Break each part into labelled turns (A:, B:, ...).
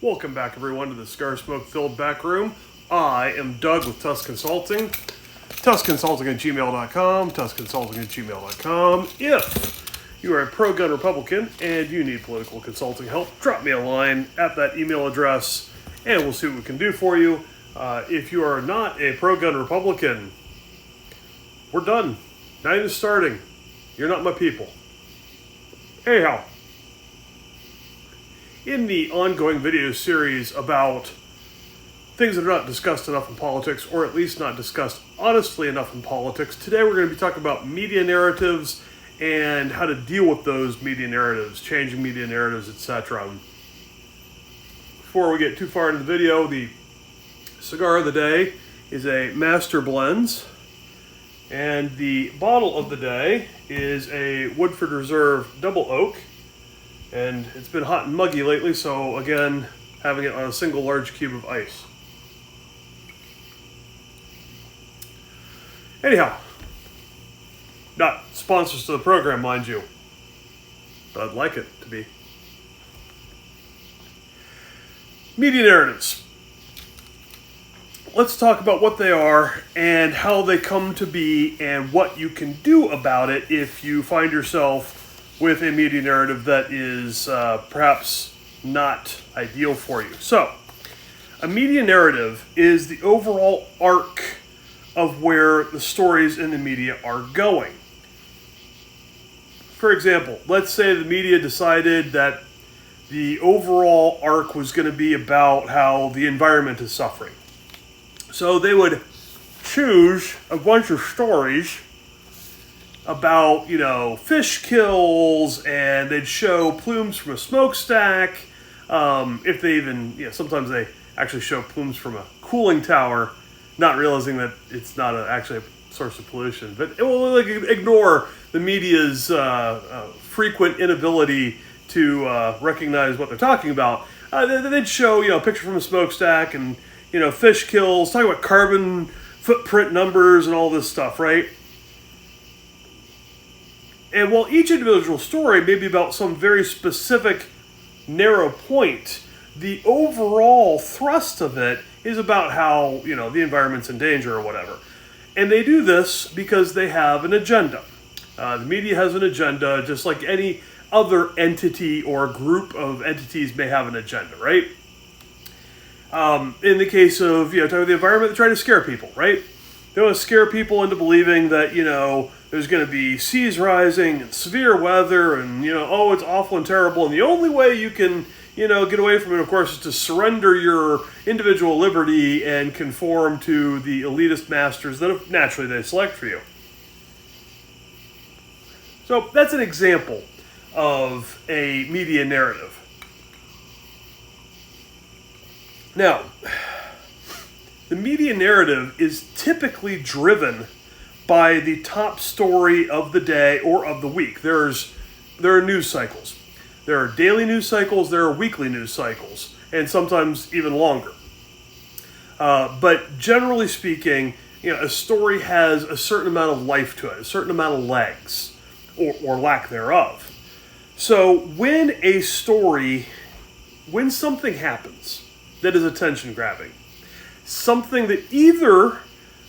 A: Welcome back, everyone, to the cigar smoke-filled back room. I am Doug with Tusk Consulting. TuskConsulting@gmail.com. TuskConsulting@gmail.com. If you are a pro-gun Republican and you need political consulting help, drop me a line at that email address, and we'll see what we can do for you. If you are not a pro-gun Republican, we're done. Night is starting. You're not my people. Anyhow, in the ongoing video series about things that are not discussed enough in politics, or at least not discussed honestly enough in politics, today we're going to be talking about media narratives and how to deal with those media narratives, changing media narratives, etc. Before we get too far into the video, the cigar of the day is a Master Blends, and the bottle of the day is a Woodford Reserve Double Oak. And it's been hot and muggy lately, so again, having it on a single large cube of ice. Anyhow, not sponsors to the program, mind you, but I'd like it to be. Media narratives. Let's talk about what they are and how they come to be and what you can do about it if you find yourself with a media narrative that is perhaps not ideal for you. So, a media narrative is the overall arc of where the stories in the media are going. For example, let's say the media decided that the overall arc was going to be about how the environment is suffering. So they would choose a bunch of stories about, fish kills, and they'd show plumes from a smokestack. If they even, sometimes they actually show plumes from a cooling tower, not realizing that it's not actually a source of pollution. But it will ignore the media's frequent inability to recognize what they're talking about. They'd show, a picture from a smokestack and, fish kills, talking about carbon footprint numbers and all this stuff, right? And while each individual story may be about some very specific, narrow point, the overall thrust of it is about how, the environment's in danger or whatever. And they do this because they have an agenda. The media has an agenda, just like any other entity or group of entities may have an agenda, right? In the case of, talking about the environment, they try to scare people, right? They want to scare people into believing that, there's going to be seas rising and severe weather and, it's awful and terrible. And the only way you can, get away from it, of course, is to surrender your individual liberty and conform to the elitist masters that naturally they select for you. So that's an example of a media narrative. Now, the media narrative is typically driven by the top story of the day or of the week. There are news cycles. There are daily news cycles, there are weekly news cycles, and sometimes even longer. But generally speaking, a story has a certain amount of life to it, a certain amount of legs, or lack thereof. So when something happens that is attention-grabbing, something that either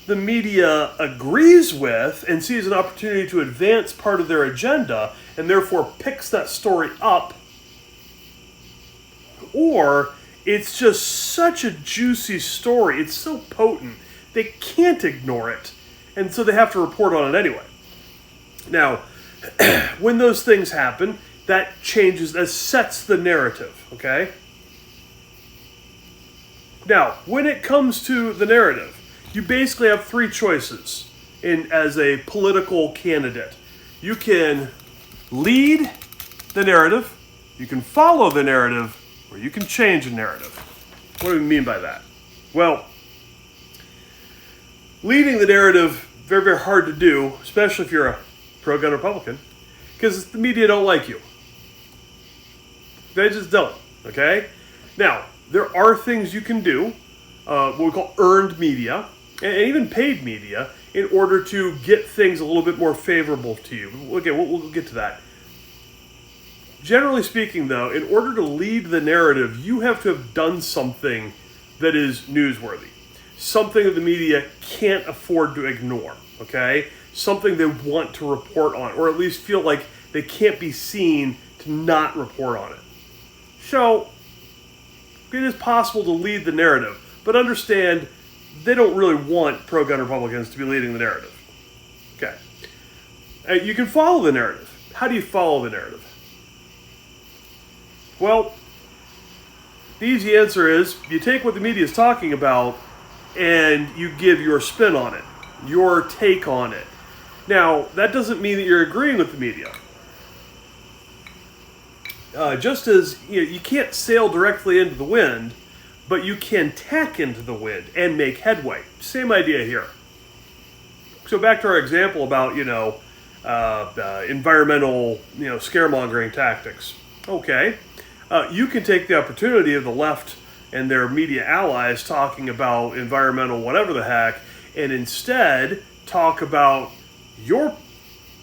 A: the media agrees with and sees an opportunity to advance part of their agenda and therefore picks that story up, or it's just such a juicy story, it's so potent, they can't ignore it, and so they have to report on it anyway. Now, when those things happen, that sets the narrative, okay? Now, when it comes to the narrative, you basically have three choices as a political candidate. You can lead the narrative, you can follow the narrative, or you can change the narrative. What do we mean by that? Well, leading the narrative, very, very hard to do, especially if you're a pro-gun Republican, because the media don't like you. They just don't, okay? Now, there are things you can do, what we call earned media, and even paid media, in order to get things a little bit more favorable to you. Okay, we'll get to that. Generally speaking, though, in order to lead the narrative, you have to have done something that is newsworthy. Something that the media can't afford to ignore, okay? Something they want to report on, or at least feel like they can't be seen to not report on it. So, it is possible to lead the narrative, but understand they don't really want pro-gun Republicans to be leading the narrative. Okay. You can follow the narrative. How do you follow the narrative? Well, the easy answer is you take what the media is talking about and you give your spin on it, your take on it. Now, that doesn't mean that you're agreeing with the media. Just as you can't sail directly into the wind, but you can tack into the wind and make headway. Same idea here. So back to our example about environmental scaremongering tactics. Okay, you can take the opportunity of the left and their media allies talking about environmental whatever the heck, and instead talk about your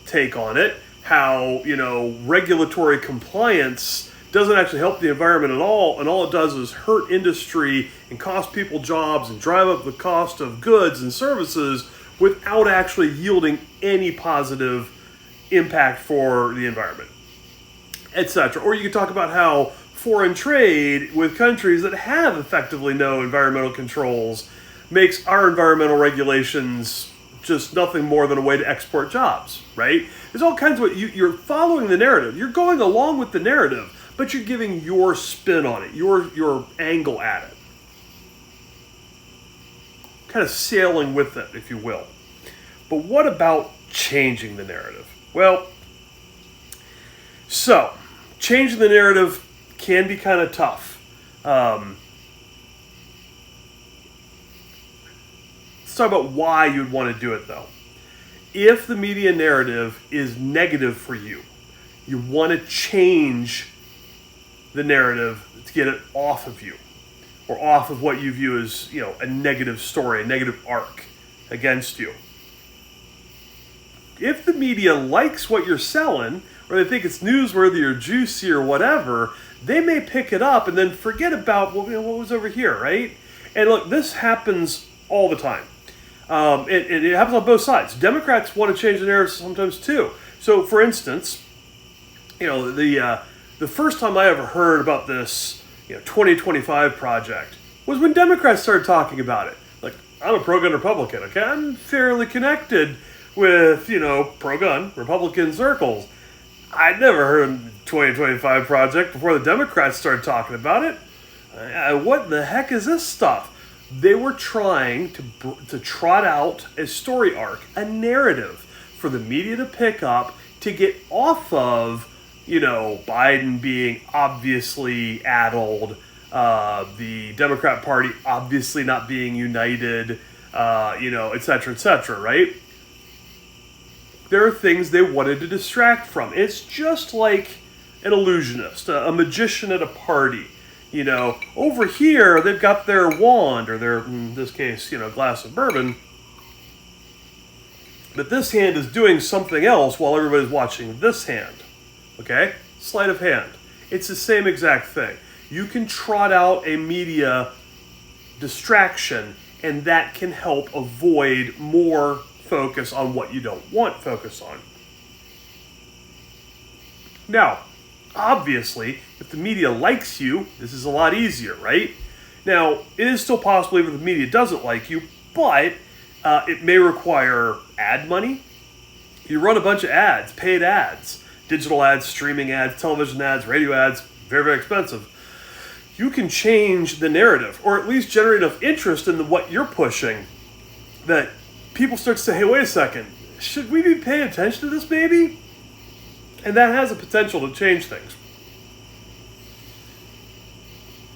A: take on it. How regulatory compliance doesn't actually help the environment at all, and all it does is hurt industry and cost people jobs and drive up the cost of goods and services without actually yielding any positive impact for the environment, etc. Or you could talk about how foreign trade with countries that have effectively no environmental controls makes our environmental regulations just nothing more than a way to export jobs, right? There's all kinds of you're following the narrative. You're going along with the narrative, but you're giving your spin on it, your angle at it. Kind of sailing with it, if you will. But what about changing the narrative? Well, so changing the narrative can be kind of tough. Let's talk about why you'd want to do it, though. If the media narrative is negative for you, you want to change the narrative to get it off of you, or off of what you view as, a negative story, a negative arc against you. If the media likes what you're selling, or they think it's newsworthy or juicy or whatever, they may pick it up and then forget about what was over here, right? And look, this happens all the time. It happens on both sides. Democrats want to change the narrative sometimes too. So, for instance, the first time I ever heard about this 2025 project was when Democrats started talking about it. Like, I'm a pro-gun Republican, okay? I'm fairly connected with, pro-gun Republican circles. I'd never heard of the 2025 project before the Democrats started talking about it. What the heck is this stuff? They were trying to trot out a story arc, a narrative for the media to pick up to get off of, Biden being obviously addled, the Democrat Party obviously not being united, et cetera, right? There are things they wanted to distract from. It's just like an illusionist, a magician at a party. Over here, they've got their wand, or their, in this case, glass of bourbon. But this hand is doing something else while everybody's watching this hand. Okay? Sleight of hand. It's the same exact thing. You can trot out a media distraction, and that can help avoid more focus on what you don't want focus on. Now, obviously, if the media likes you, this is a lot easier, right? Now, it is still possible even if the media doesn't like you, but it may require ad money. You run a bunch of ads, paid ads, digital ads, streaming ads, television ads, radio ads, very, very expensive. You can change the narrative, or at least generate enough interest in what you're pushing that people start to say, hey, wait a second, should we be paying attention to this maybe? And that has a potential to change things.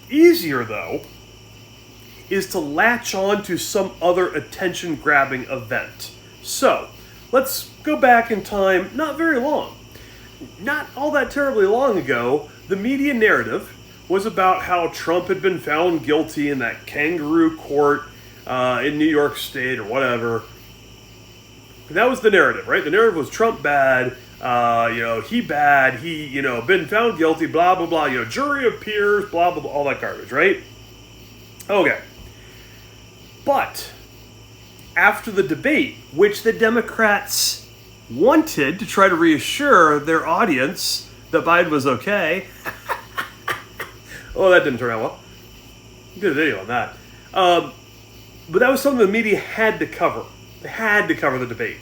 A: Easier, though, is to latch on to some other attention-grabbing event. So, let's go back in time not very long. Not all that terribly long ago, the media narrative was about how Trump had been found guilty in that kangaroo court in New York State or whatever. And that was the narrative, right? The narrative was Trump bad, He bad, he, been found guilty, blah, blah, blah, jury of peers, blah, blah, blah, all that garbage, right? Okay. But after the debate, which the Democrats wanted to try to reassure their audience that Biden was okay. Oh, that didn't turn out well. Did a video on that. But that was something the media had to cover. They had to cover the debate.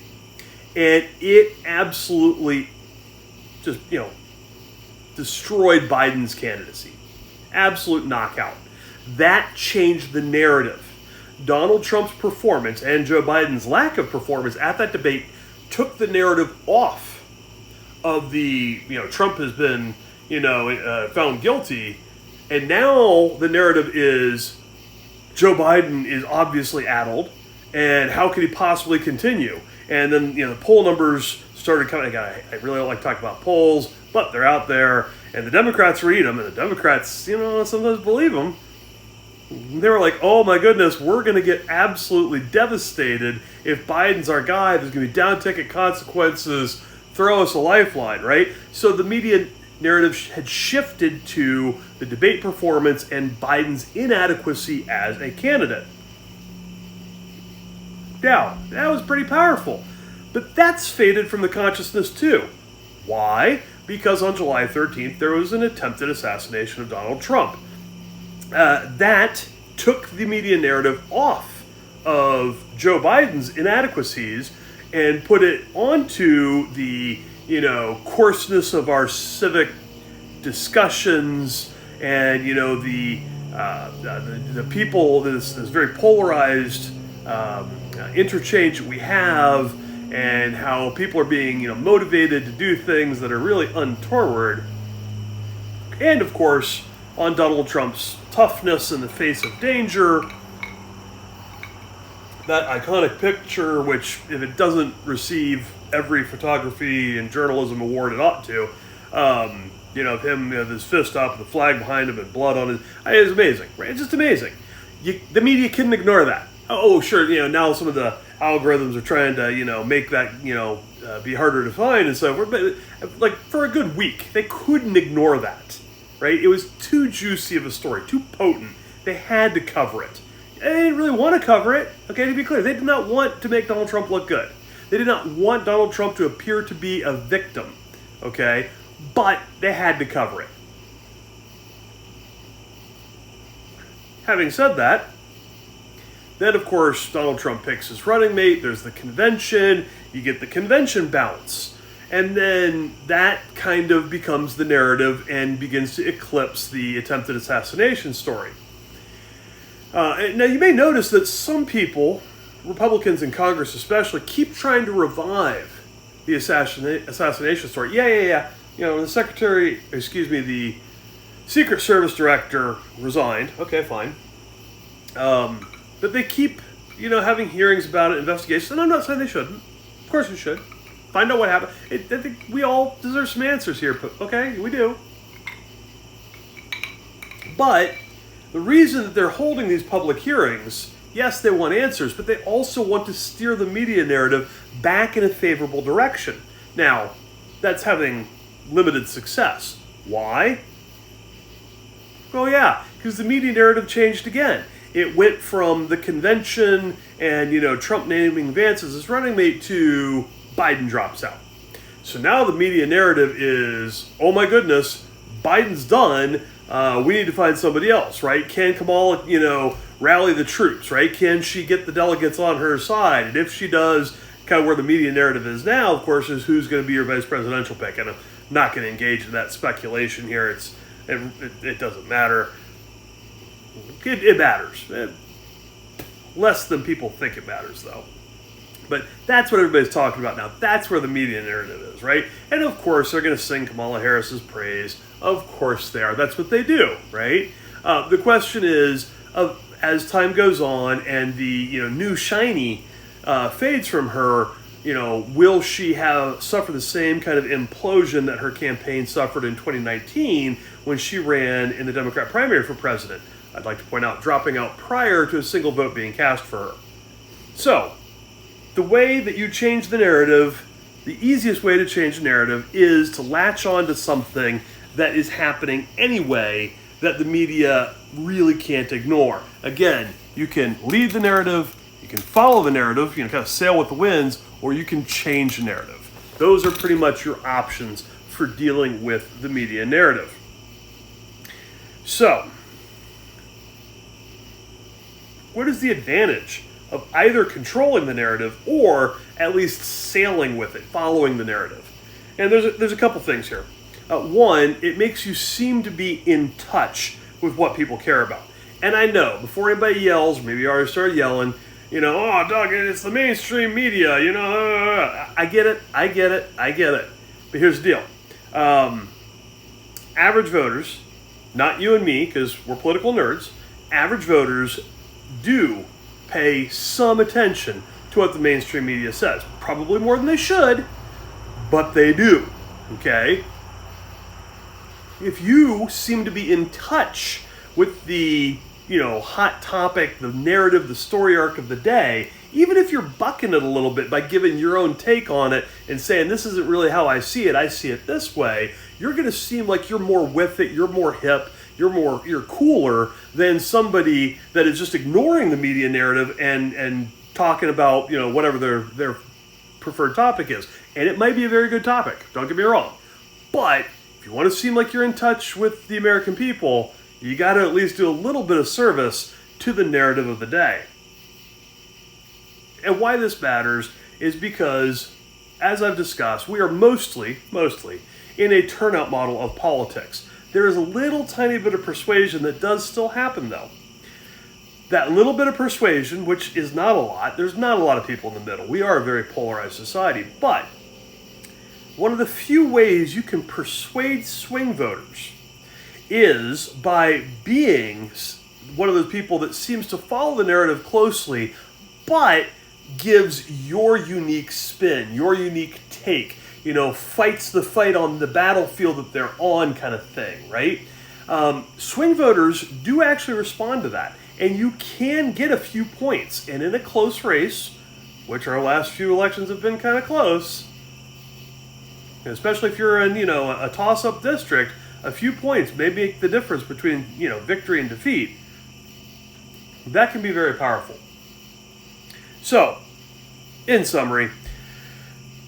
A: And it absolutely just, destroyed Biden's candidacy. Absolute knockout. That changed the narrative. Donald Trump's performance and Joe Biden's lack of performance at that debate took the narrative off of the, Trump has been, found guilty. And now the narrative is Joe Biden is obviously addled, and how could he possibly continue? And then, the poll numbers started coming. Again, I really don't like talking about polls, but they're out there, and the Democrats read them, and the Democrats, sometimes believe them. They were like, oh my goodness, we're going to get absolutely devastated if Biden's our guy. There's going to be down-ticket consequences. Throw us a lifeline, right? So the media narrative had shifted to the debate performance and Biden's inadequacy as a candidate. Now, that was pretty powerful. But that's faded from the consciousness too. Why? Because on July 13th, there was an attempted assassination of Donald Trump. That took the media narrative off of Joe Biden's inadequacies and put it onto the, coarseness of our civic discussions and, the people, this very polarized interchange that we have, and how people are being, motivated to do things that are really untoward. And of course, on Donald Trump's toughness in the face of danger. That iconic picture, which if it doesn't receive every photography and journalism award it ought to, of him with his fist up, the flag behind him, and blood on his, it's amazing, right? It's just amazing. The media couldn't ignore that. Oh, sure, now some of the algorithms are trying to, make that, be harder to find and so forth. But like for a good week, they couldn't ignore that, right? It was too juicy of a story, too potent. They had to cover it. They didn't really want to cover it. Okay, to be clear, they did not want to make Donald Trump look good. They did not want Donald Trump to appear to be a victim. Okay, but they had to cover it. Having said that, then of course Donald Trump picks his running mate. There's the convention. You get the convention bounce. And then that kind of becomes the narrative and begins to eclipse the attempted assassination story. Now, you may notice that some people, Republicans in Congress especially, keep trying to revive the assassination story. Yeah. The the Secret Service director resigned. Okay, fine. But they keep, having hearings about it, investigations. And I'm not saying they shouldn't. Of course we should. Find out what happened. I think we all deserve some answers here. Okay, we do. But the reason that they're holding these public hearings, yes, they want answers, but they also want to steer the media narrative back in a favorable direction. Now, that's having limited success. Why? Well, yeah, because the media narrative changed again. It went from the convention and, Trump naming Vance as his running mate to Biden drops out. So now the media narrative is, oh my goodness, Biden's done. We need to find somebody else, right? Can Kamala, rally the troops, right? Can she get the delegates on her side? And if she does, kind of where the media narrative is now, of course, is who's going to be your vice presidential pick. And I'm not going to engage in that speculation here. It doesn't matter. It matters. Less than people think it matters, though. But that's what everybody's talking about now. That's where the media narrative is, right? And of course, they're going to sing Kamala Harris's praise. Of course they are. That's what they do, right? The question is, as time goes on and the new shiny fades from her, will she suffer the same kind of implosion that her campaign suffered in 2019 when she ran in the Democrat primary for president? I'd like to point out, dropping out prior to a single vote being cast for her. So, the way that you change the narrative the easiest way to change the narrative is to latch on to something that is happening anyway that the media really can't ignore. Again, you can lead the narrative, you can follow the narrative, you can kind of sail with the winds, or you can change the narrative. Those are pretty much your options for dealing with the media narrative. So, what is the advantage of either controlling the narrative or at least sailing with it, following the narrative? And there's a couple things here. One, it makes you seem to be in touch with what people care about. And I know, before anybody yells, maybe you already started yelling, oh, Doug, it's the mainstream media, I get it. But here's the deal. Average voters, not you and me, because we're political nerds, average voters do pay some attention to what the mainstream media says. Probably more than they should, but they do, okay? If you seem to be in touch with the, hot topic, the narrative, the story arc of the day, even if you're bucking it a little bit by giving your own take on it and saying, this isn't really how I see it this way, you're going to seem like you're more with it, you're more hip, you're cooler than somebody that is just ignoring the media narrative and talking about, whatever their preferred topic is. And it might be a very good topic, don't get me wrong. But if you want to seem like you're in touch with the American people, you got to at least do a little bit of service to the narrative of the day. And why this matters is because, as I've discussed, we are mostly in a turnout model of politics. There is a little tiny bit of persuasion that does still happen, though. That little bit of persuasion, which is not a lot, there's not a lot of people in the middle. We are a very polarized society, but one of the few ways you can persuade swing voters is by being one of those people that seems to follow the narrative closely, but gives your unique spin, your unique take, fights the fight on the battlefield that they're on kind of thing, right? Swing voters do actually respond to that, and you can get a few points. And in a close race, which our last few elections have been kind of close, especially if you're in, a toss-up district, a few points may make the difference between, victory and defeat. That can be very powerful. So, in summary,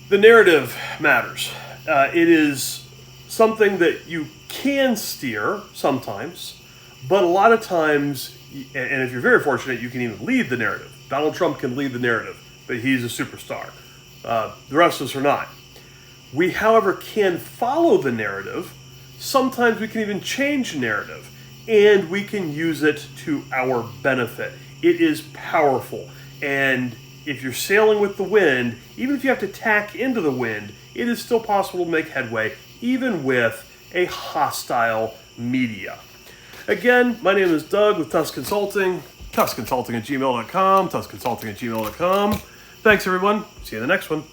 A: the narrative matters. It is something that you can steer sometimes, but a lot of times, and if you're very fortunate, you can even lead the narrative. Donald Trump can lead the narrative, but he's a superstar. The rest of us are not. We, however, can follow the narrative. Sometimes we can even change the narrative, and we can use it to our benefit. It is powerful, and if you're sailing with the wind, even if you have to tack into the wind, it is still possible to make headway, even with a hostile media. Again, my name is Doug with Tusk Consulting, tuskconsulting@gmail.com, tuskconsulting@gmail.com. Thanks, everyone. See you in the next one.